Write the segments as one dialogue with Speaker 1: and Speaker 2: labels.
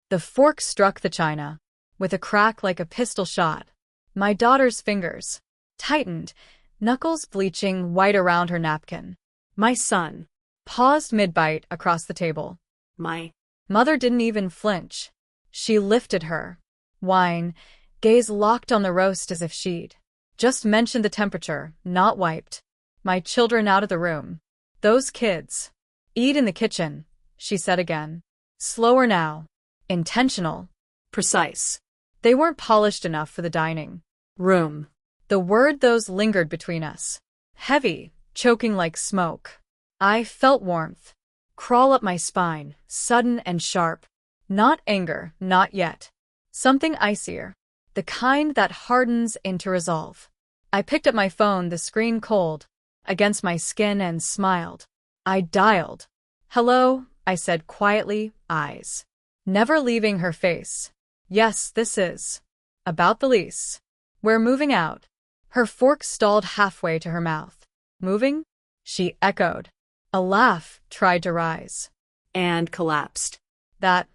Speaker 1: The fork struck the china, with a crack like a pistol shot. My daughter's fingers tightened, knuckles bleaching white around her napkin.
Speaker 2: My son
Speaker 1: Paused mid-bite across the table.
Speaker 2: My
Speaker 1: Mother didn't even flinch. She lifted her wine, gaze locked on the roast as if she'd just mentioned the temperature, not wiped. My children out of the room. Those kids. Eat in the kitchen, she said again. Slower now. Intentional.
Speaker 2: Precise.
Speaker 1: They weren't polished enough for the dining
Speaker 2: room.
Speaker 1: The word those lingered between us. Heavy, choking like smoke. I felt warmth crawl up my spine, sudden and sharp. Not anger, not yet. Something icier. The kind that hardens into resolve. I picked up my phone, the screen cold against my skin, and smiled. I dialed. Hello, I said quietly, eyes never leaving her face. Yes, this is about the lease. We're moving out. Her fork stalled halfway to her mouth. Moving? She echoed. A laugh tried to rise.
Speaker 2: And collapsed.
Speaker 1: That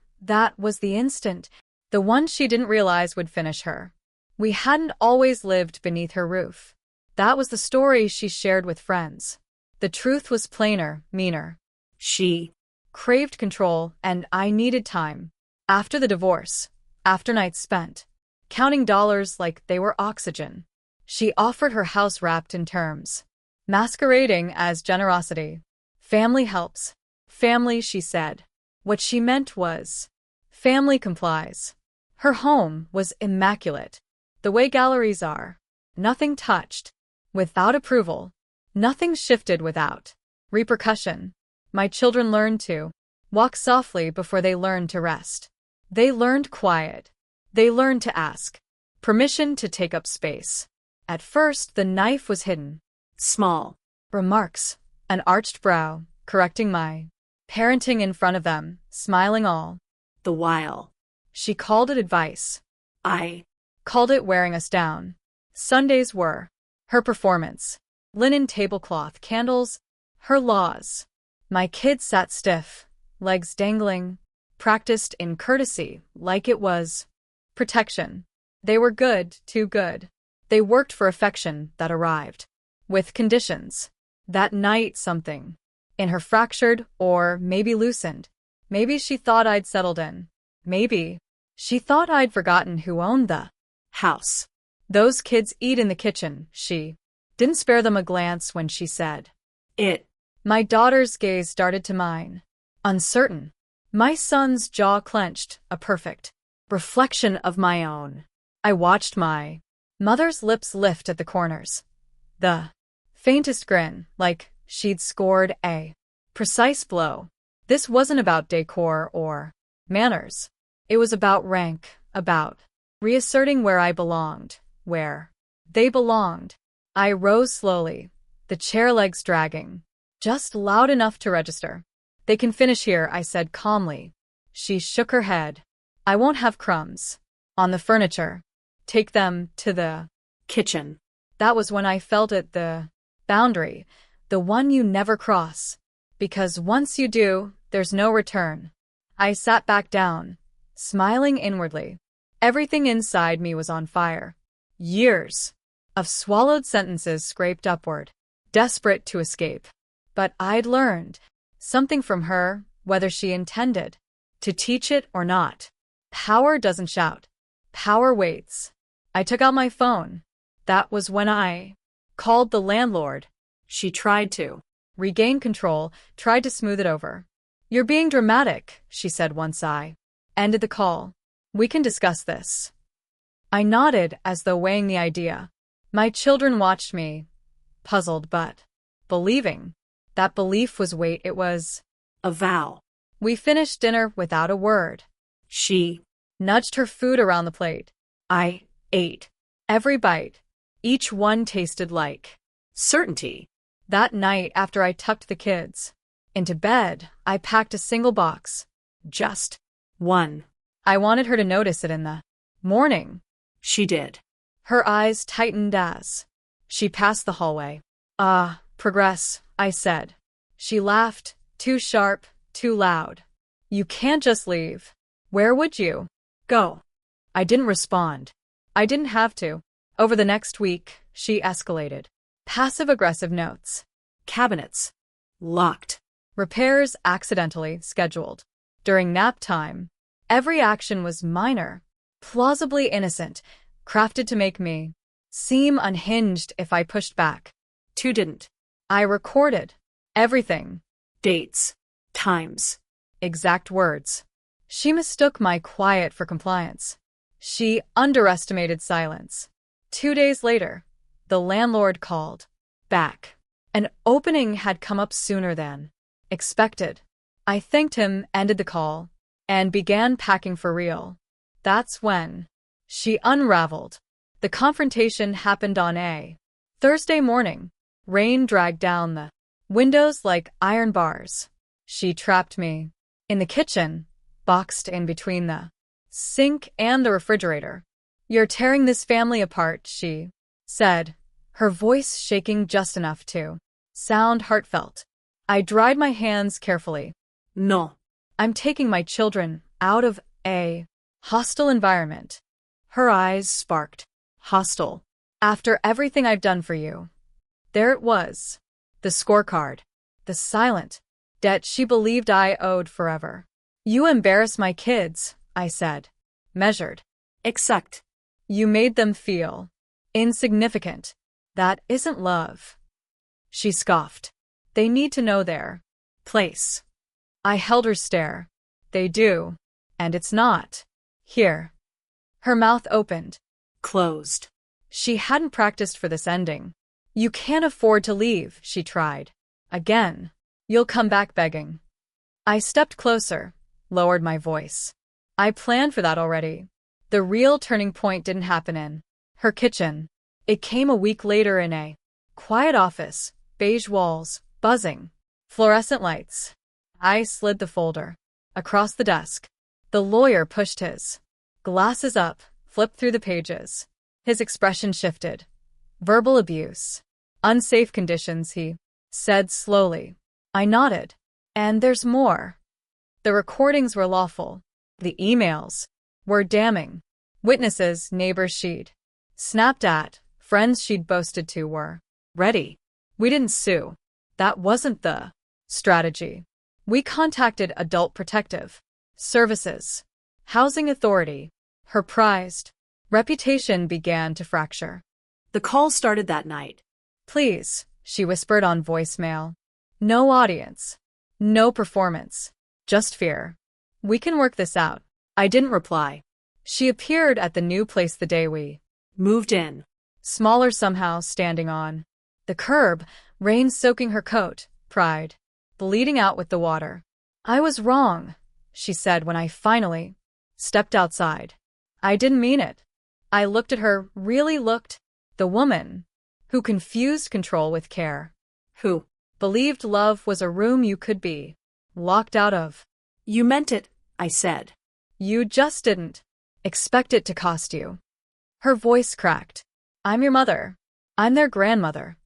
Speaker 1: was the instant. The one she didn't realize would finish her. We hadn't always lived beneath her roof. That was the story she shared with friends. The truth was plainer, meaner.
Speaker 2: She
Speaker 1: craved control, and I needed time. After the divorce, after nights spent counting dollars like they were oxygen, she offered her house wrapped in terms, masquerading as generosity. Family helps. Family, she said. What she meant was, family complies. Her home was immaculate. The way galleries are. Nothing touched without approval. Nothing shifted without repercussion. My children learned to walk softly before they learned to rest. They learned quiet. They learned to ask permission to take up space. At first, the knife was hidden.
Speaker 2: Small
Speaker 1: remarks, an arched brow, correcting my parenting in front of them, smiling all
Speaker 2: the while.
Speaker 1: She called it advice.
Speaker 2: I
Speaker 1: called it wearing us down. Sundays were her performance. Linen tablecloth, candles, her laws. My kids sat stiff, legs dangling, practiced in courtesy, like it was protection. They were good, too good. They worked for affection that arrived with conditions. That night, something in her fractured, or maybe loosened. Maybe she thought I'd settled in. Maybe she thought I'd forgotten who owned the house. Those kids eat in the kitchen, she didn't spare them a glance when she said it. My daughter's gaze darted to mine, uncertain. My son's jaw clenched, a perfect reflection of my own. I watched my mother's lips lift at the corners. The faintest grin, like she'd scored a precise blow. This wasn't about decor or manners. It was about rank, about reasserting where I belonged, where they belonged. I rose slowly, the chair legs dragging, just loud enough to register. They can finish here, I said calmly. She shook her head. I won't have crumbs on the furniture. Take them to the
Speaker 2: kitchen.
Speaker 1: That was when I felt it, the boundary, the one you never cross. Because once you do, there's no return. I sat back down, smiling inwardly. Everything inside me was on fire. Years of swallowed sentences scraped upward, desperate to escape. But I'd learned something from her, whether she intended to teach it or not. Power doesn't shout. Power waits. I took out my phone. That was when I called the landlord.
Speaker 2: She tried to
Speaker 1: regain control, tried to smooth it over. You're being dramatic, she said once I ended the call. We can discuss this. I nodded as though weighing the idea. My children watched me, puzzled but believing. That belief was weight, it was
Speaker 2: a vow.
Speaker 1: We finished dinner without a word.
Speaker 2: She
Speaker 1: nudged her food around the plate. I ate every bite. Each one tasted like
Speaker 2: certainty.
Speaker 1: That night, after I tucked the kids into bed, I packed a single box. Just
Speaker 2: one.
Speaker 1: I wanted her to notice it in the morning.
Speaker 2: She did.
Speaker 1: Her eyes tightened as she passed the hallway. Progress, I said. She laughed, too sharp, too loud. You can't just leave. Where would you
Speaker 2: Go.
Speaker 1: I didn't respond. I didn't have to. Over the next week, she escalated. Passive-aggressive notes.
Speaker 2: Cabinets. Locked.
Speaker 1: Repairs accidentally scheduled. During nap time. Every action was minor, plausibly innocent, crafted to make me seem unhinged if I pushed back.
Speaker 2: 2 didn't.
Speaker 1: I recorded everything.
Speaker 2: Dates. Times.
Speaker 1: Exact words. She mistook my quiet for compliance. She underestimated silence. 2 days later, the landlord called back. An opening had come up sooner than expected. I thanked him, ended the call, and began packing for real. That's when she unraveled. The confrontation happened on a Thursday morning. Rain dragged down the windows like iron bars. She trapped me in the kitchen, boxed in between the sink and the refrigerator. You're tearing this family apart, she said, her voice shaking just enough to sound heartfelt. I dried my hands carefully.
Speaker 2: No.
Speaker 1: I'm taking my children out of a hostile environment. Her eyes sparked. Hostile. After everything I've done for you. There it was. The scorecard. The silent debt she believed I owed forever. You embarrass my kids, I said. Measured.
Speaker 2: Exact.
Speaker 1: You made them feel insignificant. That isn't love. She scoffed. They need to know their place. I held her stare. They do. And it's not. Here. Her mouth opened.
Speaker 2: Closed.
Speaker 1: She hadn't practiced for this ending. You can't afford to leave, she tried. Again. You'll come back begging. I stepped closer, lowered my voice. I planned for that already. The real turning point didn't happen in her kitchen. It came a week later in a quiet office, beige walls, buzzing, fluorescent lights. I slid the folder across the desk. The lawyer pushed his glasses up, flipped through the pages. His expression shifted. Verbal abuse. Unsafe conditions, he said slowly. I nodded. And there's more. The recordings were lawful. The emails were damning. Witnesses, neighbors she'd snapped at, friends she'd boasted to were ready. We didn't sue. That wasn't the strategy. We contacted Adult Protective Services, Housing Authority. Her prized reputation began to fracture.
Speaker 2: The call started that night.
Speaker 1: Please, she whispered on voicemail. No audience. No performance. Just fear. We can work this out.
Speaker 2: I didn't reply.
Speaker 1: She appeared at the new place the day we
Speaker 2: moved in.
Speaker 1: Smaller somehow, standing on the curb, rain soaking her coat, pride bleeding out with the water. I was wrong, she said when I finally stepped outside. I didn't mean it. I looked at her, really looked. The woman who confused control with care.
Speaker 2: Who
Speaker 1: believed love was a room you could be locked out of.
Speaker 2: You meant it, I said.
Speaker 1: You just didn't expect it to cost you. Her voice cracked. I'm your mother. I'm their grandmother.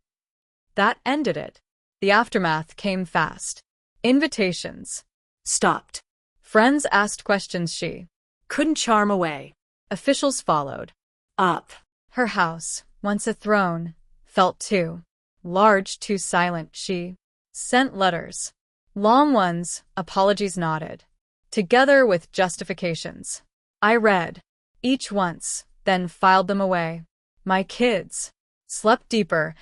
Speaker 1: That ended it. The aftermath came fast. Invitations
Speaker 2: stopped.
Speaker 1: Friends asked questions she
Speaker 2: couldn't charm away.
Speaker 1: Officials followed
Speaker 2: up.
Speaker 1: Her house, once a throne, felt too large, too silent. She sent letters. Long ones, apologies nodded, together with justifications. I read each once, then filed them away. My kids slept deeper,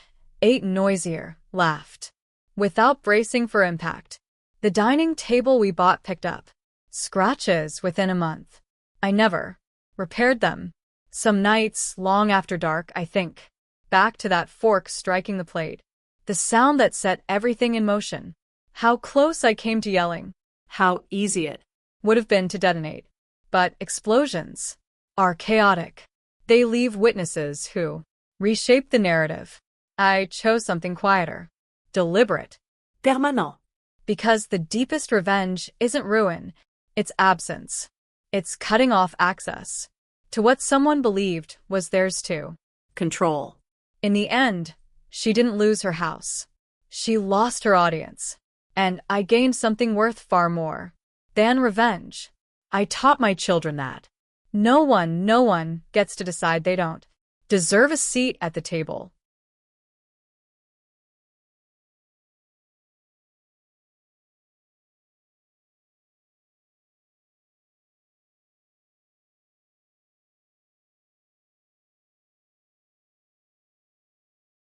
Speaker 1: ate noisier, laughed. Without bracing for impact. The dining table we bought picked up scratches within a month. I never repaired them. Some nights, long after dark, I think back to that fork striking the plate. The sound that set everything in motion. How close I came to yelling.
Speaker 2: How easy it
Speaker 1: would have been to detonate. But explosions are chaotic. They leave witnesses who reshape the narrative. I chose something quieter. Deliberate.
Speaker 2: Permanent.
Speaker 1: Because the deepest revenge isn't ruin, it's absence. It's cutting off access to what someone believed was theirs too.
Speaker 2: Control.
Speaker 1: In the end, she didn't lose her house. She lost her audience. And I gained something worth far more than revenge. I taught my children that. No one gets to decide they don't deserve a seat at the table.